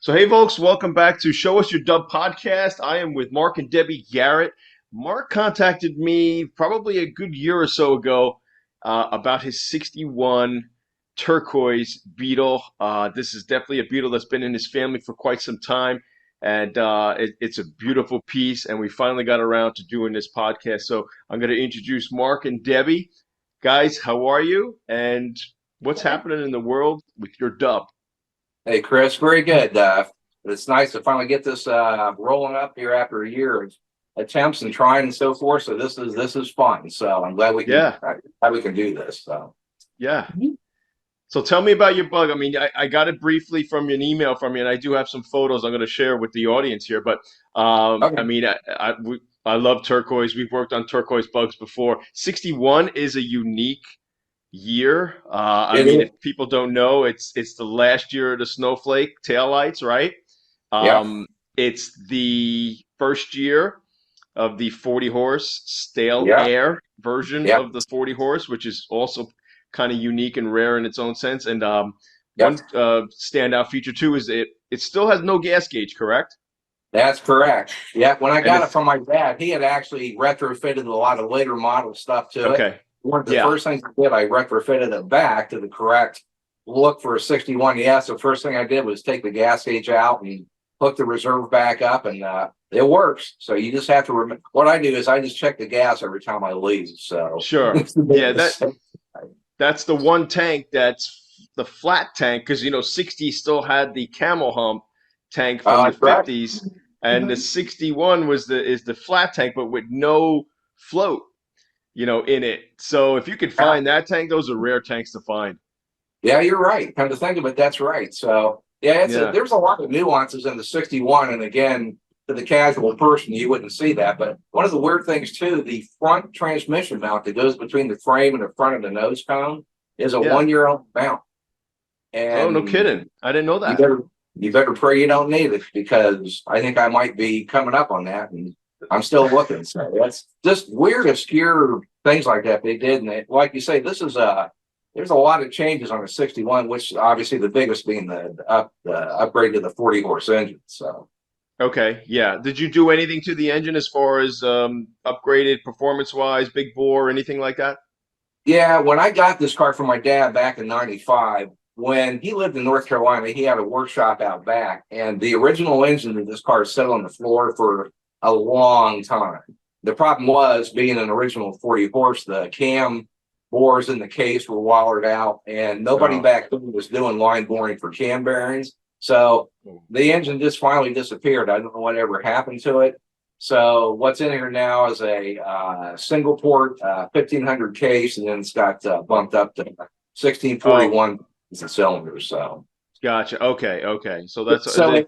So, hey, folks, welcome back to Show Us Your Dub podcast. I am with Mark and Debbie Garrett. Mark contacted me probably a good year or so ago about his 61 turquoise Beetle. This is definitely a Beetle that's been in his family for quite some time, and it's a beautiful piece, and we finally got around to doing this podcast. So, I'm going to introduce Mark and Debbie. Guys, how are you? And what's happening in the world with your dub? Hey, Chris, very good. It's nice to finally get this rolling up here after a year of attempts and trying and so forth. So this is fun. So I'm glad we can do this. So Yeah. So tell me about your bug. I mean, I got it briefly from an email from you, and I do have some photos I'm going to share with the audience here. But I okay. mean, I love turquoise. We've worked on turquoise bugs before. 61 is a unique year. I It mean, is. if people don't know, it's the last year of the snowflake taillights, right? Yeah. It's the first year of the 40 horse stale Yeah. air version Yeah. of the 40 horse, which is also kind of unique and rare in its own sense. And Yeah. one standout feature too is it still has no gas gauge, correct? That's correct. Yeah. When I And got it it's from my dad, he had actually retrofitted a lot of later model stuff to it. okay. One of the Yeah. first things I did, I retrofitted it back to the correct look for a 61. Yeah. So first thing I did was take the gas gauge out and hook the reserve back up, and it works. So you just have to remember. What I do is I just check the gas every time I leave. So Sure. Yeah, that's the one tank that's the flat tank because 60 still had the camel hump tank from the correct. 50s, and the 61 is the flat tank but with no float, in it. So if you could Yeah. find that tank, those are rare tanks to find. Yeah, you're right. Come to think of it, that's right. So yeah, Yeah. there's a lot of nuances in the 61, and again, to the casual person, you wouldn't see that. But one of the weird things too, the front transmission mount that goes between the frame and the front of the nose cone is a Yeah. 1 year old mount, Oh, no and kidding. I didn't know you that. better you better pray you don't need it, because I think I might be coming up on that, and I'm still looking. So that's just weird, obscure things like that they did, and like you say, this is there's a lot of changes on the 61, which obviously the biggest being the upgrade to the 40 horse engine. So Okay. Yeah. Did you do anything to the engine as far as upgraded performance wise, big bore, anything like that? yeah, when I got this car from my dad back in '95, when he lived in North Carolina, he had a workshop out back, and the original engine of this car sat on the floor for a long time. The problem was, being an original 40 horse, the cam bores in the case were wallered out, and nobody Oh. back then was doing line boring for cam bearings. So the engine just finally disappeared. I don't know whatever happened to it. So what's in here now is a single port 1500 case, and then it's got bumped up to Oh, 1641 cylinders. So gotcha. Okay. Okay. So that's so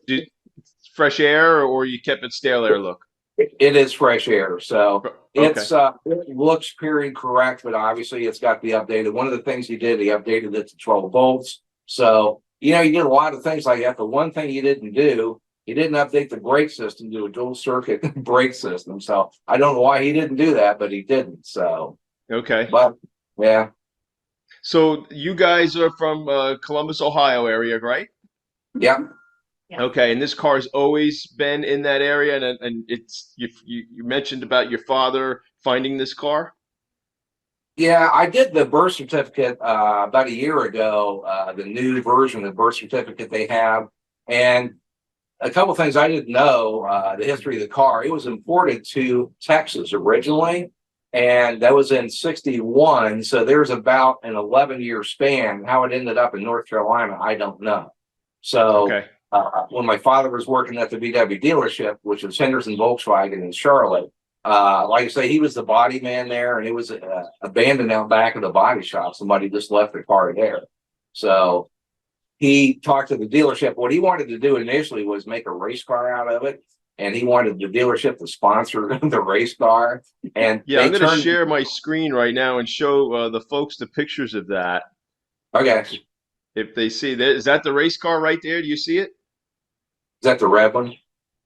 fresh air, or you kept it stale air look? it is fresh air. So Okay. it looks period correct, but obviously it's got the updated. One of the things he did, he updated it to 12 volts. So you did a lot of things like that. The one thing he didn't do, he didn't update the brake system to a dual circuit brake system. So I don't know why he didn't do that, but he didn't. So, Okay. but yeah, So you guys are from Columbus, Ohio area, right? yeah. Yeah. Okay, and this car's always been in that area, and it's you mentioned about your father finding this car. Yeah, I did the birth certificate about a year ago, the new version of the birth certificate they have. And a couple of things I didn't know, the history of the car. It was imported to Texas originally, and that was in '61. So there's about an 11-year span. How it ended up in North Carolina, I don't know. So Okay. when my father was working at the VW dealership, which was Henderson Volkswagen in Charlotte, like I say, he was the body man there, and it was abandoned out back of the body shop. Somebody just left the car there. So he talked to the dealership. What he wanted to do initially was make a race car out of it, and he wanted the dealership to sponsor the race car. And Yeah, I'm they going to turned. share my screen right now and show the folks the pictures of that. Okay, is If they see that, is that the race car right there? Do you see it? that the red one?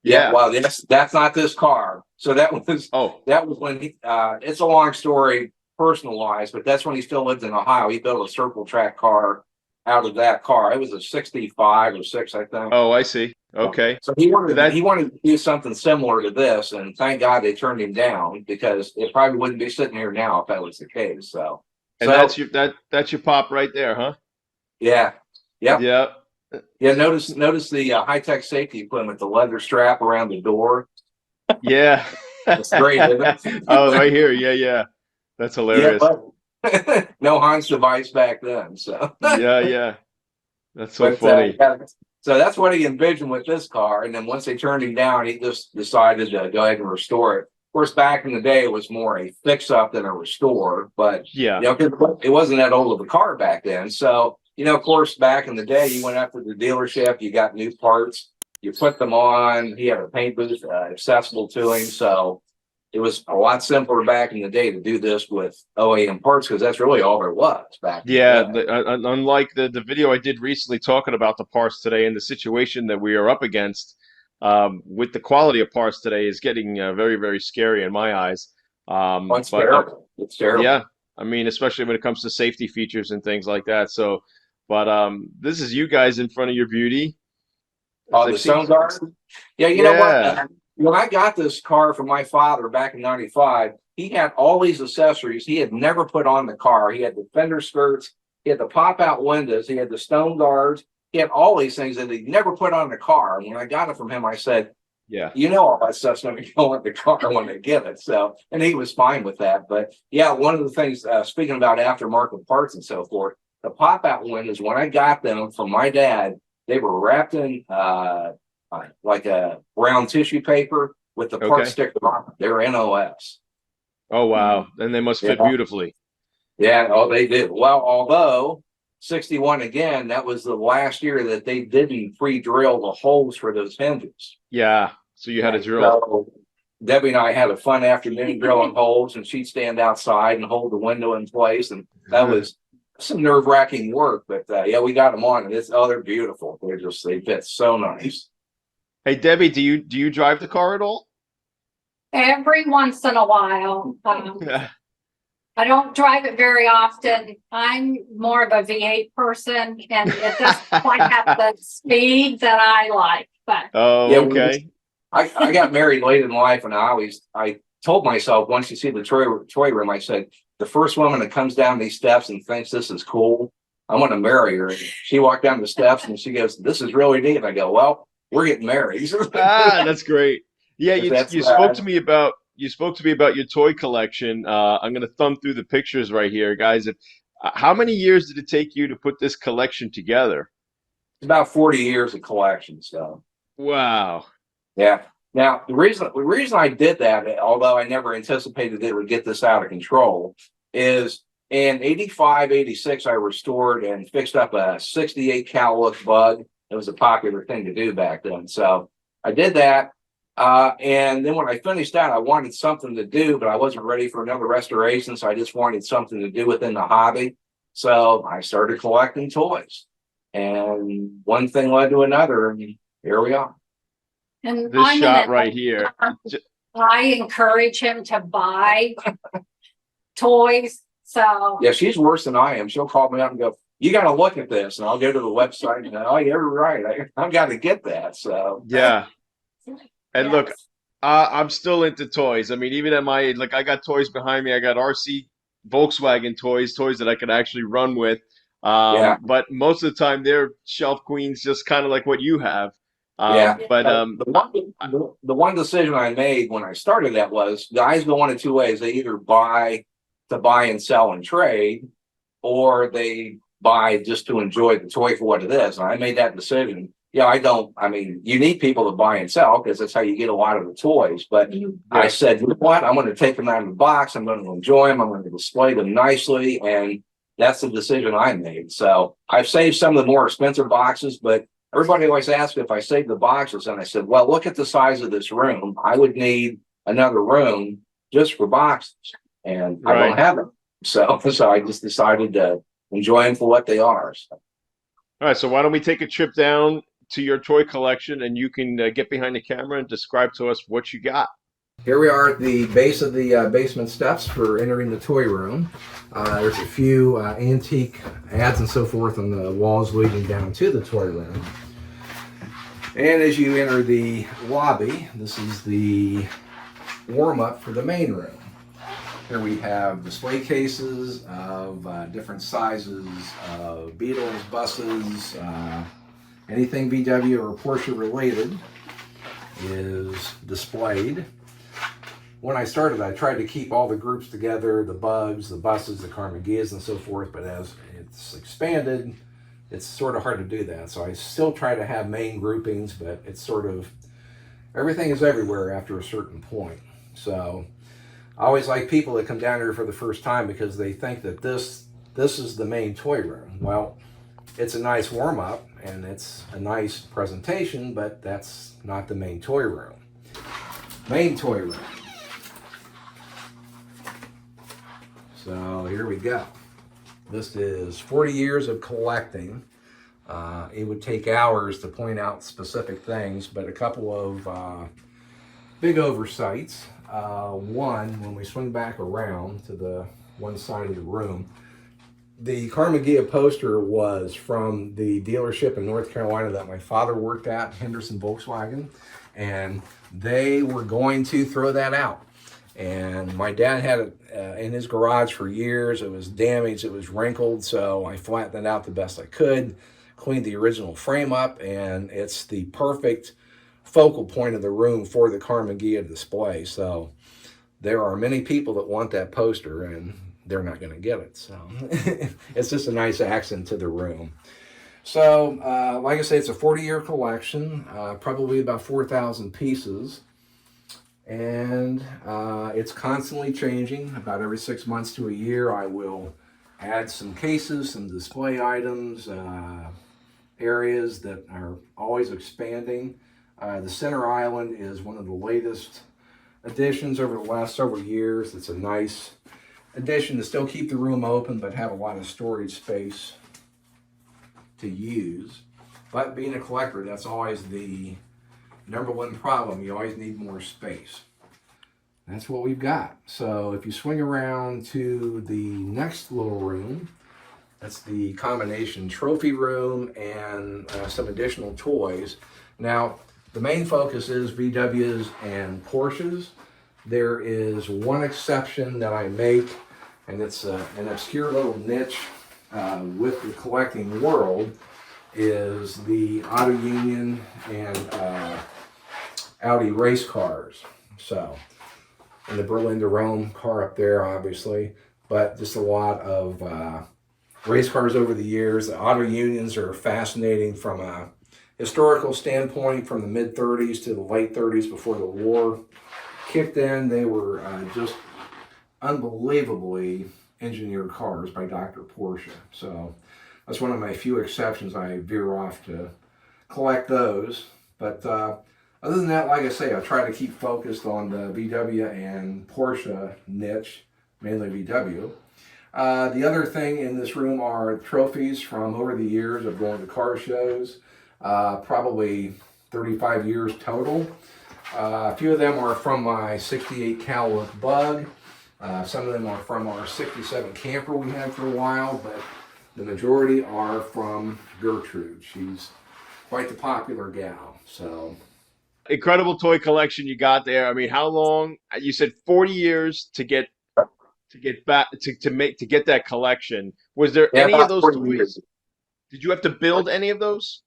Yeah. Yeah. Well, that's not this car. So Oh, that was when he. It's a long story, personal wise, but that's when he still lived in Ohio. He built a circle track car out of that car. It was a 65 or 6, I think. Oh, I see. Okay. So he That wanted to do something similar to this, and thank God they turned him down, because it probably wouldn't be sitting here now if that was the case. So, and that's so your pop right there, huh? yeah, yep, Yeah. yeah. Notice the high-tech safety equipment, the leather strap around the door. Yeah. It's great, isn't Oh, it? right here. Yeah, yeah. That's Yeah, hilarious. but no Hans device back then. So, Yeah, yeah. That's so but funny. yeah, so that's what he envisioned with this car. And then once they turned him down, he just decided to go ahead and restore it. Of course, back in the day, it was more a fix-up than a restore. But Yeah. 'cause it wasn't that old of a car back then. So, of course, back in the day, you went up to the dealership, you got new parts, you put them on. He had a paint booth accessible to him, so it was a lot simpler back in the day to do this with OEM parts, because that's really all there was back in the Yeah, day. unlike the video I did recently talking about the parts today and the situation that we are up against with the quality of parts today is getting very, very scary in my eyes. Oh, it's But terrible. It's terrible. yeah, I mean, especially when it comes to safety features and things like that. So, but this is you guys in front of your beauty. As Oh, I've the seen. Stone Garden? Yeah, you know what? Yeah. When I got this car from my father back in '95, he had all these accessories he had never put on the car. He had the fender skirts, he had the pop out windows, he had the stone guards, he had all these things that he never put on the car. And when I got it from him, I said, Yeah. all that stuff's going to go in the car when they get it. So, and he was fine with that. But yeah, one of the things, speaking about aftermarket parts and so forth, the pop out windows, when I got them from my dad, they were wrapped in like a brown tissue paper with the part Okay. sticker on it. They were NOS. Oh, wow. And they must fit Yeah. beautifully. Yeah. Oh, they did. Well, although 61 again, that was the last year that they didn't pre-drill the holes for those hinges. Yeah. So you had to And drill. so Debbie and I had a fun afternoon drilling holes, and she'd stand outside and hold the window in place. And that was some nerve-wracking work, but yeah, we got them on, and they're beautiful. They fit so nice. Hey, Debbie, do you drive the car at all? Every once in a while. I don't drive it very often. I'm more of a V8 person, and it doesn't quite have the speed that I like. But Oh, Yeah, okay. I got married late in life, and I told myself, once you see the toy room, I said, the first woman that comes down these steps and thinks this is cool, I want to marry her. And she walked down the steps and she goes, "This is really neat." And I go, "Well, we're getting married." That's great. Yeah, That's you spoke to me about your toy collection. I'm gonna thumb through the pictures right here, guys. How many years did it take you to put this collection together? about 40 years of collection. So Wow. yeah. Now the reason I did that, although I never anticipated it would get this out of control, is in '85, '86, I restored and fixed up a '68 Cowlook Bug. It was a popular thing to do back then. So I did that. And then when I finished that, I wanted something to do, but I wasn't ready for another restoration. So I just wanted something to do within the hobby. So I started collecting toys, and one thing led to another, and here we are. and This I'm shot in right here. I encourage him to buy toys. So Yeah, she's worse than I am. She'll call me up and go, "You got to look at this," and I'll go to the website and, "Oh, you're right. I've got to get that." So Yeah. And look, yes. I'm still into toys. I mean, even at my age, like I got toys behind me. I got RC Volkswagen toys that I could actually run with. yeah, But most of the time, they're shelf queens, just kind of like what you have. yeah. But The one decision I made when I started that was, guys go one of two ways. They either buy to buy and sell and trade, or they buy just to enjoy the toy for what it is. And I made that decision. Yeah, I mean, you need people to buy and sell because that's how you get a lot of the toys. But I yeah, said, you know what? I'm going to take them out of the box. I'm going to enjoy them. I'm going to display them nicely. And that's the decision I made. So I've saved some of the more expensive boxes, but everybody always asks if I saved the boxes. And I said, well, look at the size of this room. I would need another room just for boxes. And I right. don't have them. So I just decided to enjoy them for what they are. So. All right. So why don't we take a trip down to your toy collection, and you can get behind the camera and describe to us what you got. Here we are at the base of the basement steps for entering the toy room. There's a few antique ads and so forth on the walls leading down to the toy room. And as you enter the lobby, this is the warm-up for the main room. Here we have display cases of different sizes of Beetles, buses, anything VW or Porsche related is displayed. When I started, I tried to keep all the groups together, the bugs, the buses, the Carnegies, and so forth, but as it's expanded, it's sort of hard to do that. So I still try to have main groupings, but it's sort of, everything is everywhere after a certain point. So I always like people that come down here for the first time because they think that this is the main toy room. Well, it's a nice warm-up and it's a nice presentation, but that's not the main toy room. Main toy room. So here we go. This is 40 years of collecting. It would take hours to point out specific things, but a couple of big oversights. One, when we swing back around to the one side of the room, the Carnegie poster was from the dealership in North Carolina that my father worked at, Henderson Volkswagen, and they were going to throw that out. And my dad had it in his garage for years. It was damaged, it was wrinkled, so I flattened it out the best I could, cleaned the original frame up, and it's the perfect focal point of the room for the Carnegie display. So there are many people that want that poster and they're not going to get it. So it's just a nice accent to the room. So like I say, it's a 40-year collection, probably about 4,000 pieces. And it's constantly changing. About every 6 months to a year, I will add some cases, some display items, areas that are always expanding. The center island is one of the latest additions over the last several years. It's a nice addition to still keep the room open, but have a lot of storage space to use. But being a collector, that's always the number one problem. You always need more space. That's what we've got. So if you swing around to the next little room, that's the combination trophy room and some additional toys. Now, the main focus is VWs and Porsches. There is one exception that I make, and it's an obscure little niche with the collecting world, is the Auto Union and Audi race cars. So, and the Berlin to Rome car up there, obviously, but just a lot of race cars over the years. The Auto Unions are fascinating from a historical standpoint, from the mid-30s to the late 30s before the war kicked in. They were just unbelievably engineered cars by Dr. Porsche. So that's one of my few exceptions. I veer off to collect those. But other than that, like I say, I try to keep focused on the VW and Porsche niche, mainly VW. The other thing in this room are trophies from over the years of going to car shows, probably 35 years total. A few of them are from my 68 Cowlook Bug. Some of them are from our 67 camper we had for a while, but the majority are from Gertrude. She's quite the popular gal. So Incredible toy collection you got there. I mean, how long? You said 40 years to get back to get that collection. Was there yeah, any of about those 40 toys? years. Did you have to build any of those?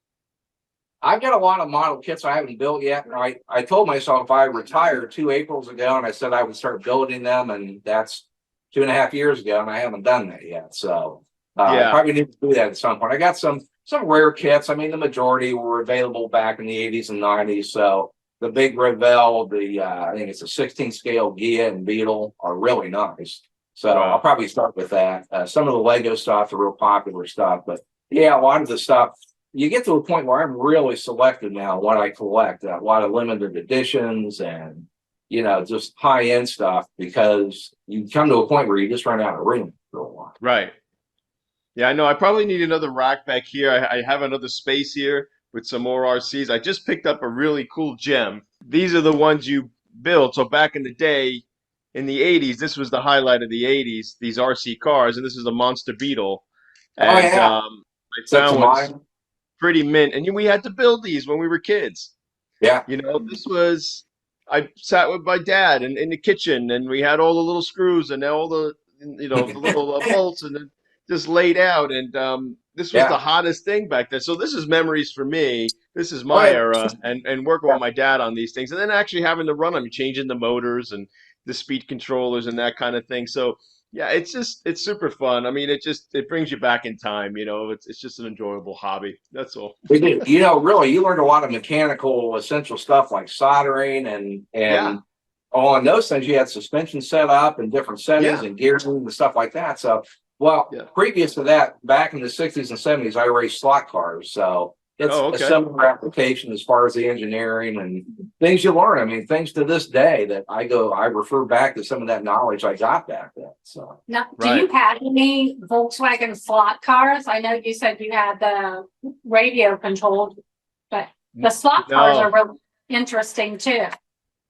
I've got a lot of model kits I haven't built yet. I told myself I retired 2 Aprils ago, and I said I would start building them, and that's 2.5 years ago, and I haven't done that yet. So I Yeah. probably need to do that at some point. I got some rare kits. I mean, the majority were available back in the 80s and 90s. So the big Revell, I think it's a 16 scale Gia and Beetle are really nice. So Wow. I'll probably start with that. Some of the Lego stuff, the real popular stuff, but yeah, a lot of the stuff. You get to a point where I'm really selective now what I collect, a lot of limited editions and, just high end stuff, because you come to a point where you just run out of room for a while. Right. Yeah, I know. I probably need another rack back here. I have another space here with some more RCs. I just picked up a really cool gem. These are the ones you build. So back in the day, in the 80s, this was the highlight of the 80s, these RC cars, and this is a Monster Beetle. Oh And yeah, I sets of found was mine. pretty mint. And we had to build these when we were kids. Yeah, This was, I sat with my dad in the kitchen and we had all the little screws and all the little bolts and then just laid out. And this was the yeah. hottest thing back then. So this is memories for me. This is Oh my yeah. era and working with my dad on these things and then actually having to run them, changing the motors and the speed controllers and that kind of thing. So yeah, it's super fun. I mean, it brings you back in time. It's just an enjoyable hobby. That's all. We do. Really, you learned a lot of mechanical essential stuff like soldering Yeah, and on those things. You had suspension set up and different settings yeah, and gears and stuff like that. So, well, yeah. previous to that, back in the 60s and 70s, I raced slot cars. So it's Oh, a okay. similar application as far as the engineering and things you learn. I mean, things to this day that I refer back to some of that knowledge I got back then. So, Now, do Right. you have any Volkswagen slot cars? I know you said you had the radio controlled, but the slot cars are No, really interesting too.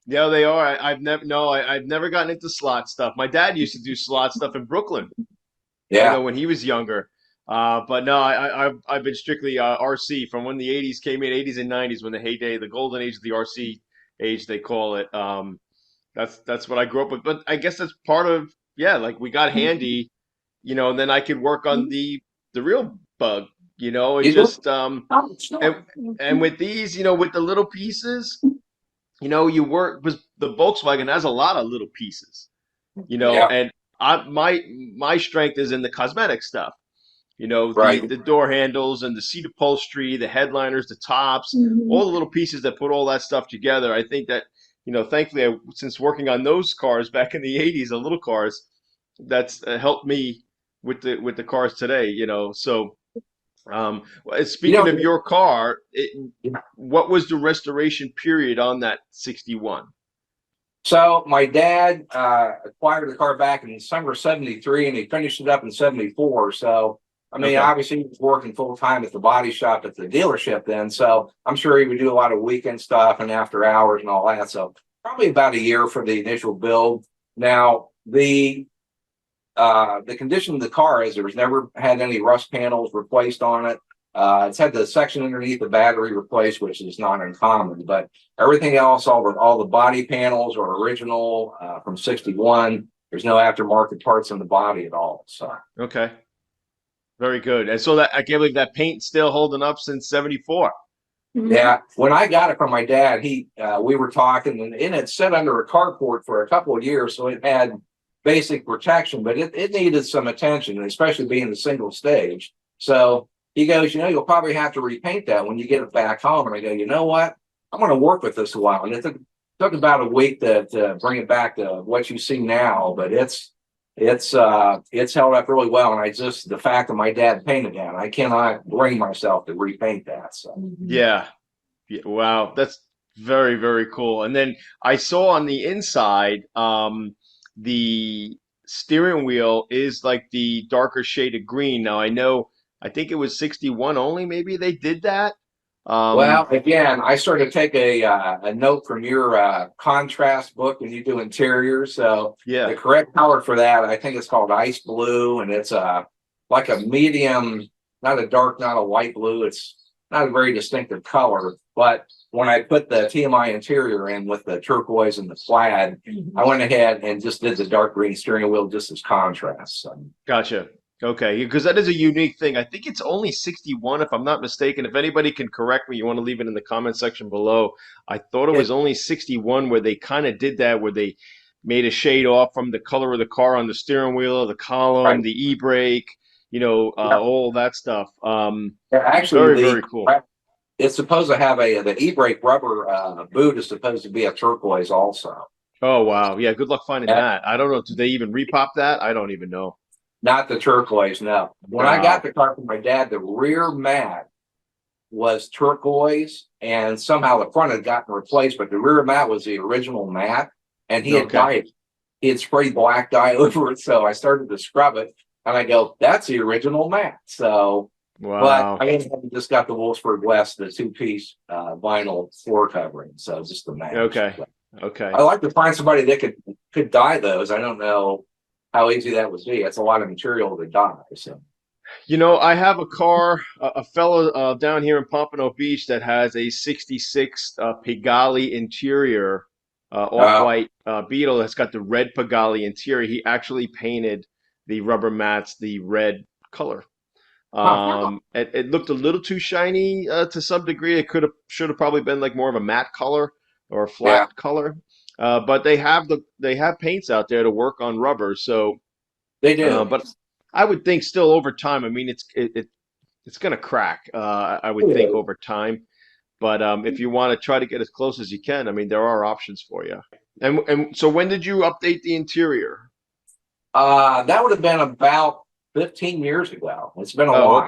yeah, they are. I've never no, I've never gotten into slot stuff. My dad used to do slot stuff in Brooklyn, yeah. when he was younger. But no, I've been strictly RC from when the '80s came in, '80s and '90s, when the heyday, the golden age of the RC age, they call it. That's what I grew up with. But I guess that's part of, yeah, like we got handy, and then I could work on the real bug, and You do? just Oh, and sure. and with these, with the little pieces. You work because the Volkswagen has a lot of little pieces, Yeah. and my strength is in the cosmetic stuff. Right. The door handles and the seat upholstery, the headliners, the tops, Mhm. all the little pieces that put all that stuff together. I think that, thankfully, since working on those cars back in the '80s, the little cars, that's helped me with the cars today. So You speaking of know, your car, what was the restoration period on that 61? so my dad acquired the car back in summer of '73, and he finished it up in '74. So, I mean, Okay. obviously, he was working full time at the body shop at the dealership then. So, I'm sure he would do a lot of weekend stuff and after hours and all that. So, probably about a year for the initial build. Now, the condition of the car is there was never had any rust panels replaced on it. It's had the section underneath the battery replaced, which is not uncommon, but everything else, all the body panels are original from '61. There's no aftermarket parts in the body at all. So Okay. Very good. And so that I can't believe that paint's still holding up since '74. Mhm. yeah, when I got it from my dad, we were talking, and it had sat under a carport for a couple of years, so it had basic protection, but it needed some attention, especially being the single stage. So he goes, you'll probably have to repaint that when you get it back home. And I go, you know what? I'm going to work with this a while. And it took about a week to bring it back to what you see now, but it's held up really well. And the fact that my dad painted that, I cannot bring myself to repaint that. So Yeah. Yeah. Wow. That's very, very cool. And then I saw on the inside, the steering wheel is like the darker shade of green. Now I think it was 61 only. Maybe they did that. well, Um, again, I sort of take a note from your contrast book when you do interiors. So yeah. the correct color for that, I think it's called ice blue, and it's like a medium, not a dark, not a light blue. It's not a very distinctive color. But when I put the TMI interior in with the turquoise and the plaid, I went ahead and just did the dark green steering wheel just as contrast. So, Gotcha. Okay, because that is a unique thing. I think it's only 61, if I'm not mistaken. If anybody can correct me, you want to leave it in the comment section below. I thought it was it, only 61 where they kind of did that, where they made a shade off from the color of the car on the steering wheel, the column, right. the e-brake, Yeah. all that stuff. Actually, Very, very cool. it's supposed to have the e-brake rubber boot is supposed to be a turquoise also. Oh, wow. Yeah, good luck finding Yeah, that. I don't know. Do they even repop that? I don't even know. not the turquoise, no. When I got Wow. the car from my dad, the rear mat was turquoise, and somehow the front had gotten replaced, but the rear mat was the original mat, and Okay. he had sprayed black dye over it. So I started to scrub it, and I go, "That's the original mat." So, but Wow. I just got the Wolfsburg West, the two-piece vinyl floor covering, so just the mat. Okay. Okay. I like to find somebody that could dye those. I don't know how easy that would be. It's a lot of material to dye. So, I have a car, a fellow down here in Pompano Beach that has a 66 Pigalle interior, off-white Beetle that's got the red Pigalle interior. He actually painted the rubber mats the red color. huh, It looked a little too shiny to some degree. It should have probably been like more of a matte color or a yeah, flat color. But they have paints out there to work on rubber. So, they do. but I would think still over time. I mean, it's going to crack. I would think Yeah. over time. But if you want to try to get as close as you can, I mean, there are options for you. And so when did you update the interior? That would have been about 15 years ago. It's been a Oh, while.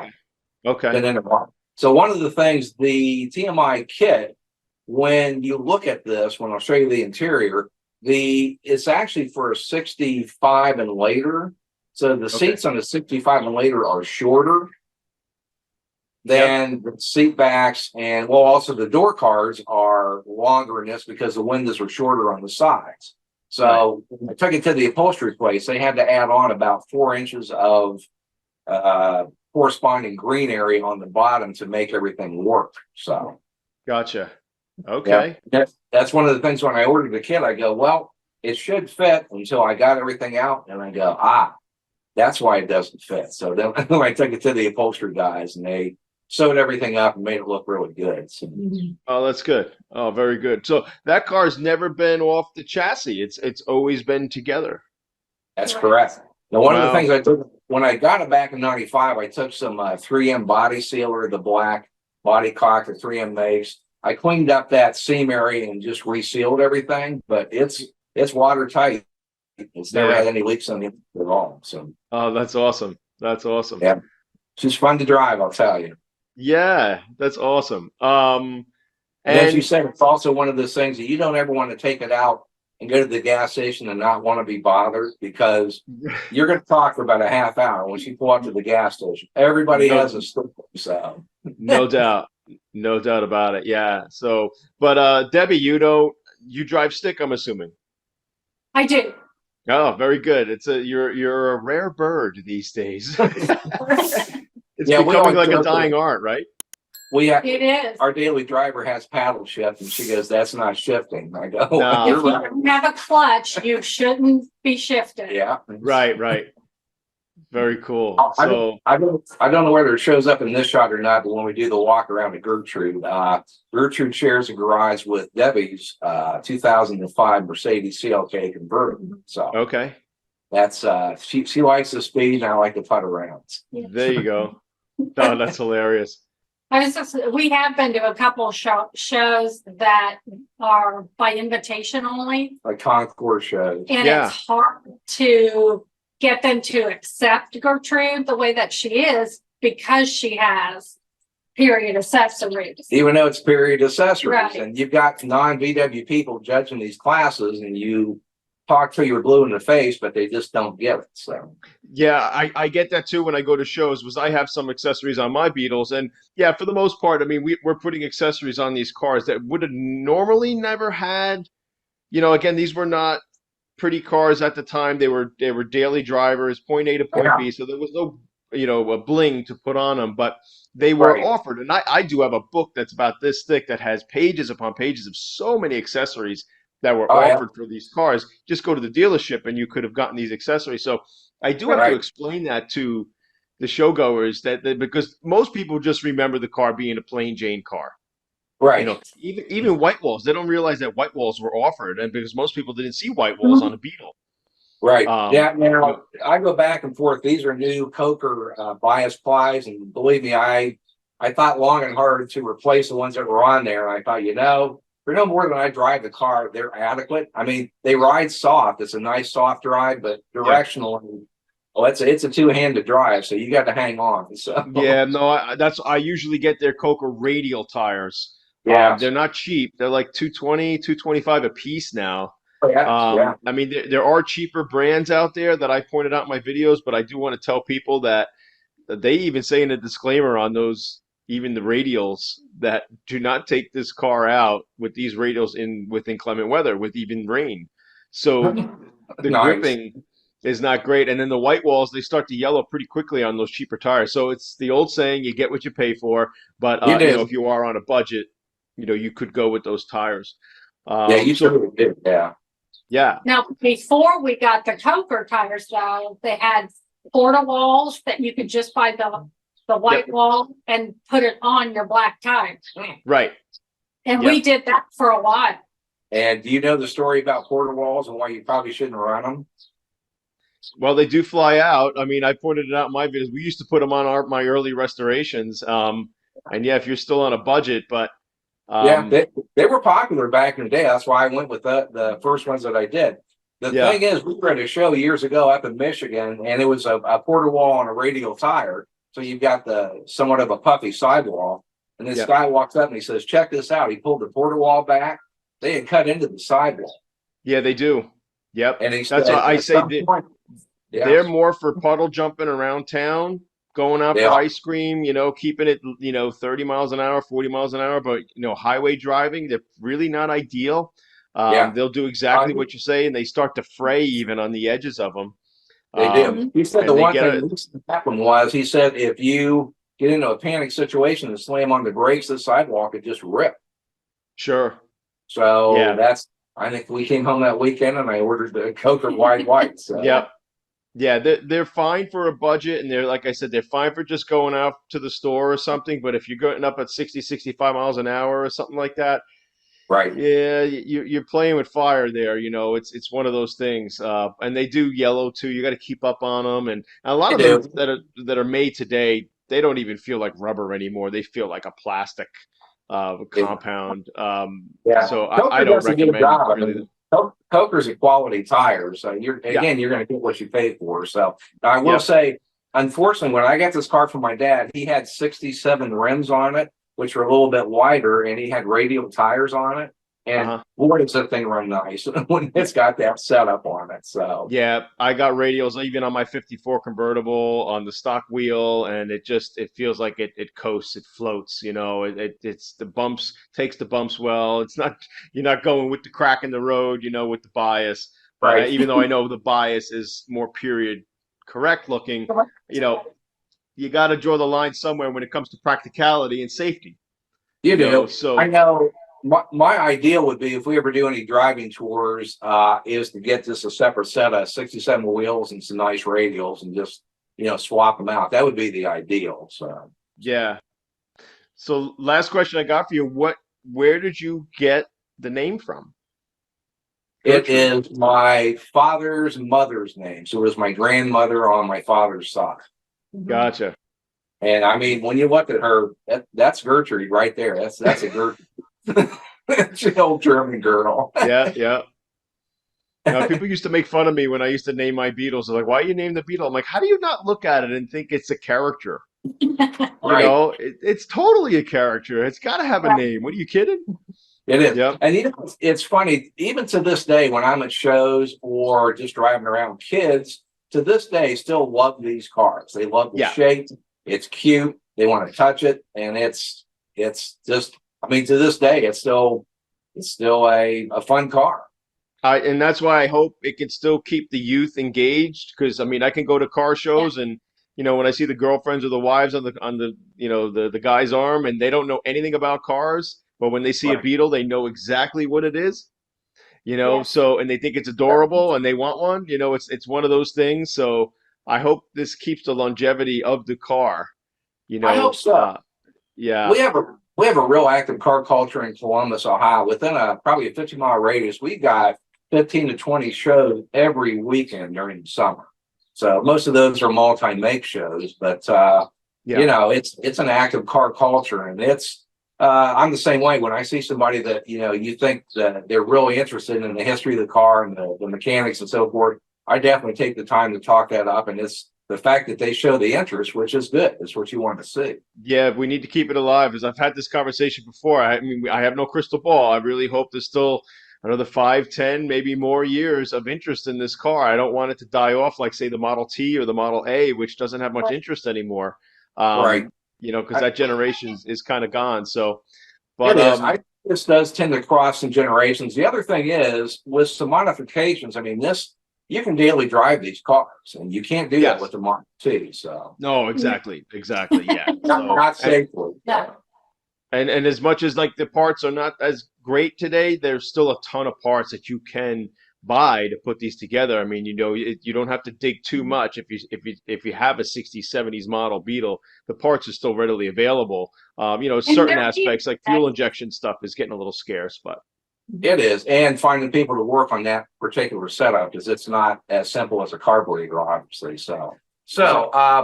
okay. Okay. Been in a while. So one of the things, the TMI kit, when you look at this, when I'll show you the interior, it's actually for a 65 and later. So the Okay. seats on a 65 and later are shorter Yep. than the seat backs, and well, also the door cards are longer in this because the windows are shorter on the sides. So when I took it to the upholstery place, they had to add on about 4 inches of corresponding green area on the bottom to make everything work. So Gotcha. yeah, Okay. that's one of the things when I ordered the kit, I go, well, it should fit until I got everything out, and I go, that's why it doesn't fit. So then I took it to the upholstery guys, and they sewed everything up and made it look really good. So, Oh, that's good. Oh, very good. So that car's never been off the chassis. It's always been together. that's Right. correct. Now, one of the Wow. things I took when I got it back in '95, I took some 3M body sealer, the black body caulk that 3M makes. I cleaned up that seam area and just resealed everything, but it's watertight. It's never Yeah. had any leaks on it at all. So Oh, that's awesome. That's awesome. yeah, it's just fun to drive, I'll tell you. Yeah, that's awesome. And as you And said, it's also one of those things that you don't ever want to take it out and go to the gas station and not want to be bothered, because you're going to talk for about a half hour when you pull up to the gas station. Everybody has no, a story. So no doubt. No doubt about it. Yeah. So, but Debbie, you drive stick, I'm assuming. I do. Oh, very good. You're a rare bird these days. It's yeah, we becoming always like a joke dying that art, right? It is. our daily driver has paddle shift, and she goes, "That's not shifting." I go, No. "You're If you right." don't have a clutch, you shouldn't be shifting. Yeah, Right, right. Very cool. So, I don't know whether it shows up in this shot or not, but when we do the walk around to Gertrude, Gertrude shares a garage with Debbie's 2005 Mercedes CLK convertible. So okay. that's she likes the speed, and I like to putt around. There you go. Oh, that's hilarious. We have been to a couple shows that are by invitation only, Like Concours shows. and Yeah. it's hard to get them to accept Gertrude the way that she is because she has period accessories. Even though it's period accessories, Right. and you've got non-VW people judging these classes, and you talk till you're blue in the face, but they just don't get it. So Yeah, I get that too when I go to shows, was I have some accessories on my Beetles. And yeah, for the most part, I mean, we're putting accessories on these cars that would have normally never had. Again, these were not pretty cars at the time. They were daily drivers, point A to point yeah, B. So there was no, a bling to put on them, but they were right. offered. And I do have a book that's about this thick that has pages upon pages of so many accessories that were Oh yeah, offered for these cars. Just go to the dealership and you could have gotten these accessories. So I do have to right, explain that to the showgoers that because most people just remember the car being a plain Jane car. right. Even white walls, they don't realize that white walls were offered, and because most people didn't see white walls on a Beetle. Right. Um, Yeah. Now I go back and forth. These are new Coker bias plies, and believe me, I thought long and hard to replace the ones that were on there. And I thought, for no more than I drive the car, they're adequate. I mean, they ride soft. It's a nice soft ride, but yeah, directional. Well, it's a two-handed drive, so you got to hang on. So yeah, no, I usually get their Coca radial tires. yeah, They're not cheap. They're like 220, 225 a piece now. yeah, yeah. I mean, there are cheaper brands out there that I pointed out in my videos, but I do want to tell people that they even say in a disclaimer on those even the radials that do not take this car out with these radials with inclement weather, with even rain. So the Nice. gripping is not great. And then the white walls, they start to yellow pretty quickly on those cheaper tires. So it's the old saying, you get what you pay for. But You if did. you are on a budget, you could go with those tires. Yeah, you So certainly did. Yeah. yeah, Now, before we got the Coker tires, though, they had porta walls that you could just buy the white wall and put it on your black tire. right. And Yep. we did that for a while. And do you know the story about porta walls and why you probably shouldn't run them? Well, they do fly out. I mean, I pointed it out in my videos. We used to put them on my early restorations. And yeah, if you're still on a budget, but Yeah, um, they were popular back in the day. That's why I went with the first ones that I did. The yeah, thing is, we were at a show years ago up in Michigan, and it was a porta wall on a radial tire. So you've got the somewhat of a puffy sidewall. And this yeah, guy walks up and he says, "Check this out." He pulled the porta wall back. They had cut into the sidewall. yeah, they do. Yep. And he That's said, why I at say some point, yeah, they're more for puddle jumping around town, going out they for are. ice cream, keeping it, 30 miles an hour, 40 miles an hour. But, highway driving, they're really not ideal. Yeah, They'll do exactly what you say, and they start to fray even on the edges of them. they do. He said the And they one get thing it. that happened was he said if you get into a panic situation and slam on the brakes, the sidewalk could just rip. Sure. So Yeah. I think we came home that weekend and I ordered the Coker white. So Yep. Yeah, they're fine for a budget, and they're, like I said, they're fine for just going out to the store or something. But if you're going up at 60, 65 miles an hour or something like that, right. yeah, you're playing with fire there. It's one of those things. And they do yellow too. You got to keep up on them, and a lot They of them do. that are made today, they don't even feel like rubber anymore. They feel like a plastic compound. Yeah. So I Coker don't does a good recommend job. I really. mean, Coker's a quality tire. So Yeah, you're going to get what you pay for. So I will yeah, say, unfortunately, when I got this car from my dad, he had 67 rims on it, which were a little bit wider, and he had radial tires on it. And uh-huh. boy, does that thing run nice when it's got that setup on it. So Yeah, I got radials even on my 54 convertible on the stock wheel, and it feels like it coasts, it floats, it's the bumps, takes the bumps well. It's not You're not going with the crack in the road, with the bias. But right. even though I know the bias is more period correct looking, you know, you got to draw the line somewhere when it comes to practicality and safety. You do. I So know my ideal would be if we ever do any driving tours, is to get just a separate set of 67 wheels and some nice radials and just, swap them out. That would be the ideal. So yeah. So last question I got for you, where did you get the name from? it Gertrude. is my father's mother's name. So it was my grandmother on my father's side. Gotcha. And I mean, when you look at her, that's Gertrude right there. That's a Gertrude. She's an old German girl. Yeah, yeah. People used to make fun of me when I used to name my Beetles. They're like, "Why you name the Beetle?" I'm like, "How do you not look at it and think it's a character? Right. It's totally a character. It's got to have a name. What are you kidding?" It is. Yep. And it's funny, even to this day, when I'm at shows or just driving around, kids to this day still love these cars. They love the Yeah. shape. It's cute. They want to touch it. And it's just, I mean, to this day, it's still a fun car. And that's why I hope it can still keep the youth engaged. Because I mean, I can go to car shows and when I see the girlfriends or the wives on the guy's arm, and they don't know anything about cars, but when they see a Right. Beetle, they know exactly what it is. Yeah. So and they think it's adorable and they want one. It's one of those things. So I hope this keeps the longevity of the car. I hope so. Yeah, We have a real active car culture in Columbus, Ohio. Within probably a 50-mile radius, we got 15 to 20 shows every weekend during the summer. So most of those are multi-make shows, but yeah, it's an active car culture, and I'm the same way. When I see somebody that you think that they're really interested in the history of the car and the mechanics and so forth, I definitely take the time to talk that up, and it's the fact that they show the interest, which is good. It's what you want to see. yeah. We need to keep it alive. As I've had this conversation before. I mean, I have no crystal ball. I really hope there's still another 5, 10, maybe more years of interest in this car. I don't want it to die off like, say, the Model T or the Model A, which doesn't have much interest anymore. Right. because that generation is kind of gone. So, but It is. This does tend to cross some generations. The other thing is, with some modifications, I mean, you can daily drive these cars, and you can't do that yes, with the Mark II. So no, exactly, yeah. not safely. Yeah. And as much as like the parts are not as great today, there's still a ton of parts that you can buy to put these together. I mean, you don't have to dig too much if you have a 60s, 70s model Beetle. The parts are still readily available. And Certain they're aspects like fuel injection stuff is getting a little scarce, but It is, and finding people to work on that particular setup, because it's not as simple as a carburetor, obviously. So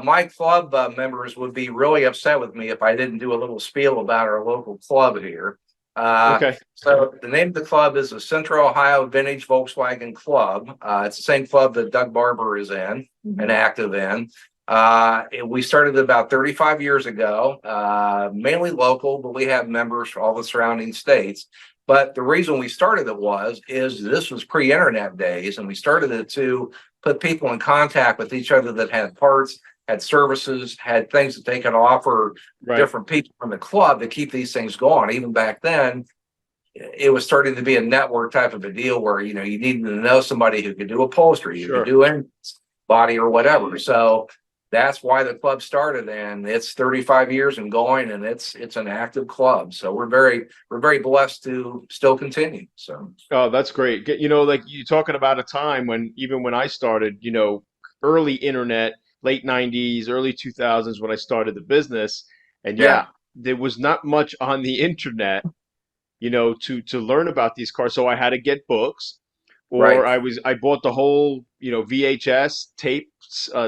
my club members would be really upset with me if I didn't do a little spiel about our local club here. okay. So the name of the club is the Central Ohio Vintage Volkswagen Club. It's the same club that Doug Barber is in and active in. We started about 35 years ago, mainly local, but we have members from all the surrounding states. But the reason we started it is this was pre-internet days, and we started it to put people in contact with each other that had parts, had services, had things that they could offer Right. different people from the club to keep these things going. Even back then, it was starting to be a network type of a deal where, you needed to know somebody who could do upholstery, who could do engines, body or whatever. So that's why the club started, and it's 35 years and going, and it's an active club. So we're very blessed to still continue. So Oh, that's great. Like you talking about a time when I started, early internet, late 90s, early 2000s when I started the business. And yeah, there was not much on the internet, to learn about these cars. So I had to get books, or right. I bought the whole, VHS tape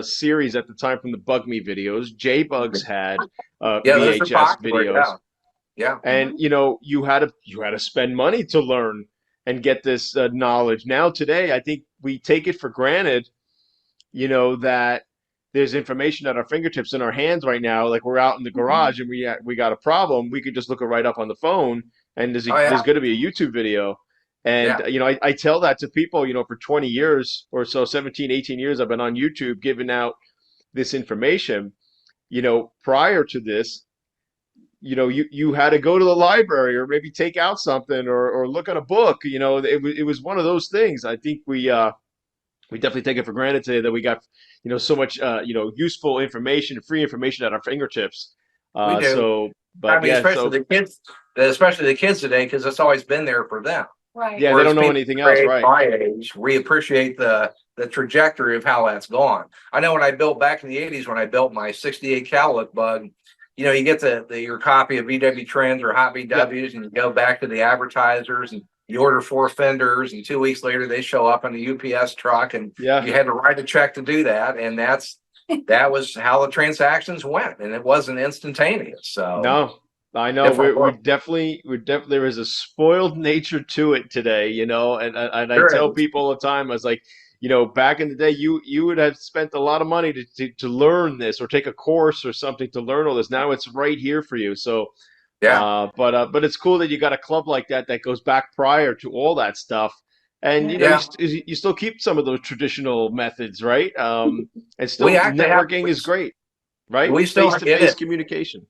series at the time from the Bug Me videos. J-Bugs had Yeah, those are VHS popular. videos. Yeah, yeah. And you had to spend money to learn and get this knowledge. Now today, I think we take it for granted, that there's information at our fingertips in our hands right now. Like we're out in the garage and we got a problem, we could just look it right up on the phone, and Oh there's yeah, going to be a YouTube video. And yeah. I tell that to people, for 20 years or so, 17, 18 years, I've been on YouTube giving out this information. Prior to this, you had to go to the library or maybe take out something or look at a book. It was one of those things. I think we definitely take it for granted today that we got so much useful information, free information at our fingertips. We do. So, I but mean, yeah, so especially the kids today, because it's always been there for them. Right. yeah, they Whereas don't know people anything else, right? my age, we appreciate the trajectory of how that's gone. I know when I built back in the 80s, when I built my 68 Cadillac Bug, you get your copy of VW Trends or Hot Yep. VWs, and you go back to the advertisers and you order 4 fenders, and 2 weeks later they show up in a UPS truck, and Yeah. you had to write a check to do that. And that was how the transactions went, and it wasn't instantaneous. So No, I know there is a spoiled nature to it today, and I tell people all the time, I was like, back in the day, you would have spent a lot of money to learn this or take a course or something to learn all this. Now it's right here for you. So, yeah, but it's cool that you got a club like that goes back prior to all that stuff. And yeah. you still keep some of those traditional methods, right? And still We actually have. networking is great, right? We still it Face-to-face is. communication.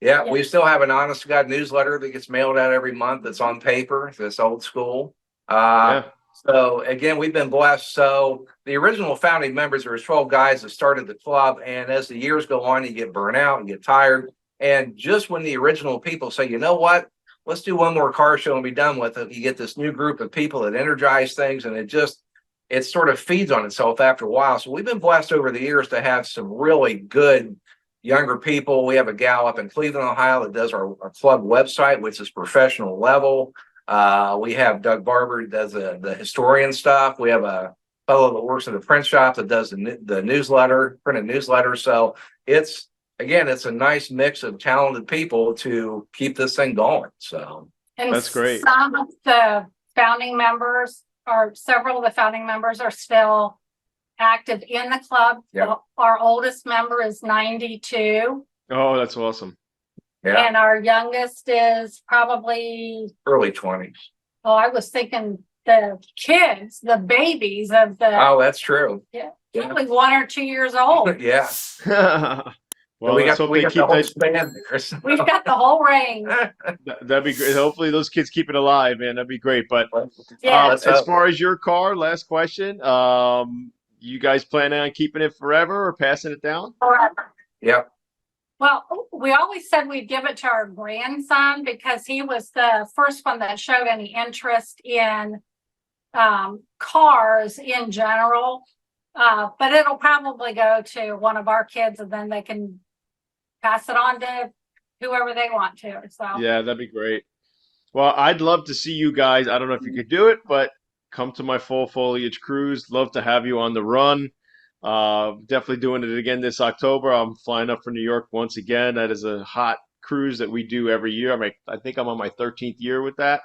Yeah, we still have an honest to God newsletter that gets mailed out every month. That's on paper. That's old school. Yeah. So again, we've been blessed. So the original founding members, there was 12 guys that started the club, and as the years go on, you get burnt out and get tired. And just when the original people say, you know what, let's do one more car show and be done with it, you get this new group of people that energize things, and it sort of feeds on itself after a while. So we've been blessed over the years to have some really good younger people. We have a gal up in Cleveland, Ohio that does our club website, which is professional level. We have Doug Barber who does the historian stuff. We have a fellow that works in the print shop that does the newsletter, printed newsletter. So it's a nice mix of talented people to keep this thing going. So And That's great. some of the founding members, or several of the founding members, are still active in the club. Yeah. Our oldest member is 92, Oh, that's awesome. yeah, and our youngest is probably, early 20s. I was thinking the kids, the babies of the, Oh, that's true. probably 1 or 2 years old. Yeah. Well, we let's got hope we they got keep the whole that. span there. So. We've got the whole range. That'd be great. Hopefully, those kids keep it alive, man. That'd be great. But Yeah. Let's as hope. far as your car, last question. You guys planning on keeping it forever or passing it down? Forever. Yep. Well, we always said we'd give it to our grandson because he was the first one that showed any interest in cars in general. But it'll probably go to one of our kids and then they can pass it on to whoever they want to. So Yeah, that'd be great. Well, I'd love to see you guys. I don't know if you could do it, but come to my full foliage cruise. Love to have you on the run. Definitely doing it again this October. I'm flying up for New York once again. That is a hot cruise that we do every year. I think I'm on my 13th year with that.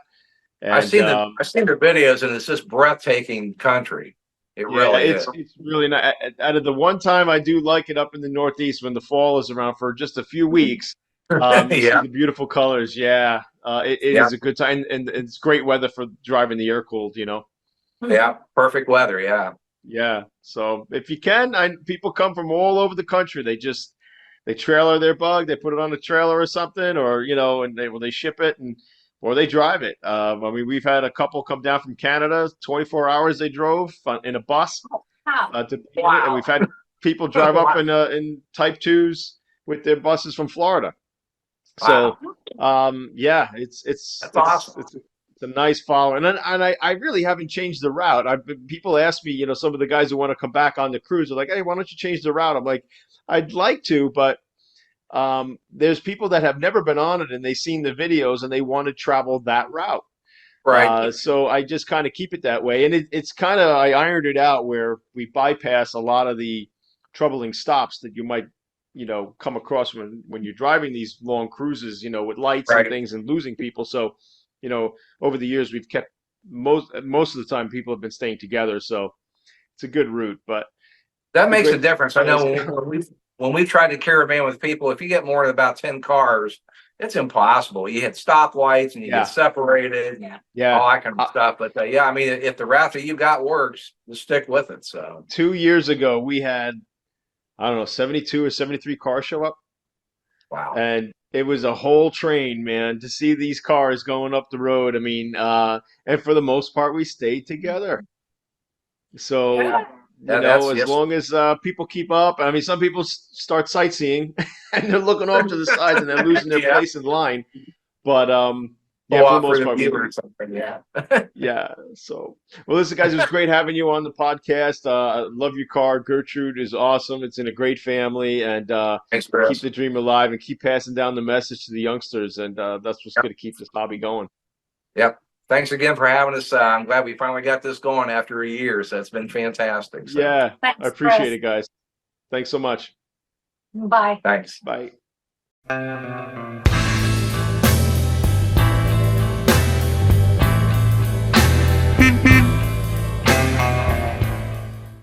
And I've seen the videos, and it's just breathtaking country. It yeah, really is. it's really not. Out of the one time I do like it up in the Northeast when the fall is around for just a few weeks, you see Yeah. the beautiful colors. Yeah, it Yeah. is a good time, and it's great weather for driving the air cooled. Yeah. Perfect weather. Yeah. Yeah. So if you can, people come from all over the country. They trailer their bug, they put it on a trailer or something, or and they ship it or they drive it. We've had a couple come down from Canada. 24 hours they drove in a bus to paint it, and we've had people drive up in Type 2s with their buses from Florida. So, yeah, That's awesome. it's a nice follow, and I really haven't changed the route. People ask me, some of the guys who want to come back on the cruise are like, hey, why don't you change the route? I'm like, I'd like to, but there's people that have never been on it and they've seen the videos and they want to travel that route. Right. So I just kind of keep it that way, and it's kind of I ironed it out where we bypass a lot of the troubling stops that you might come across when you're driving these long cruises, with lights and Right. things and losing people. So, over the years we've kept most of the time people have been staying together, so it's a good route. But That makes great- a difference. I know when we tried to caravan with people, if you get more than about 10 cars, it's impossible. You hit stoplights and you Yeah. get separated, and Yeah. all that kind of stuff. But yeah, I mean, if the route that you got works, just stick with it. So 2 years ago we had, I don't know, 72 or 73 cars show up. wow. And it was a whole train, man, to see these cars going up the road. And for the most part, we stayed together. So, Yeah. as long as people keep up. Some people start sightseeing and they're looking off to the sides and they're losing their Yeah. place in line. But yeah, Go for the out most the part, view or something. Yeah. yeah. So, well, listen, guys, it was great having you on the podcast. I love your car. Gertrude is awesome. It's in a great family, and Thanks, Chris. keep the dream alive and keep passing down the message to the youngsters. And that's what's going to keep this hobby going. Yep. Thanks again for having us. I'm glad we finally got this going after a year. So it's been fantastic. So. Yeah, Thanks, I appreciate Chris. it, guys. Thanks so much. Bye. Thanks. Bye.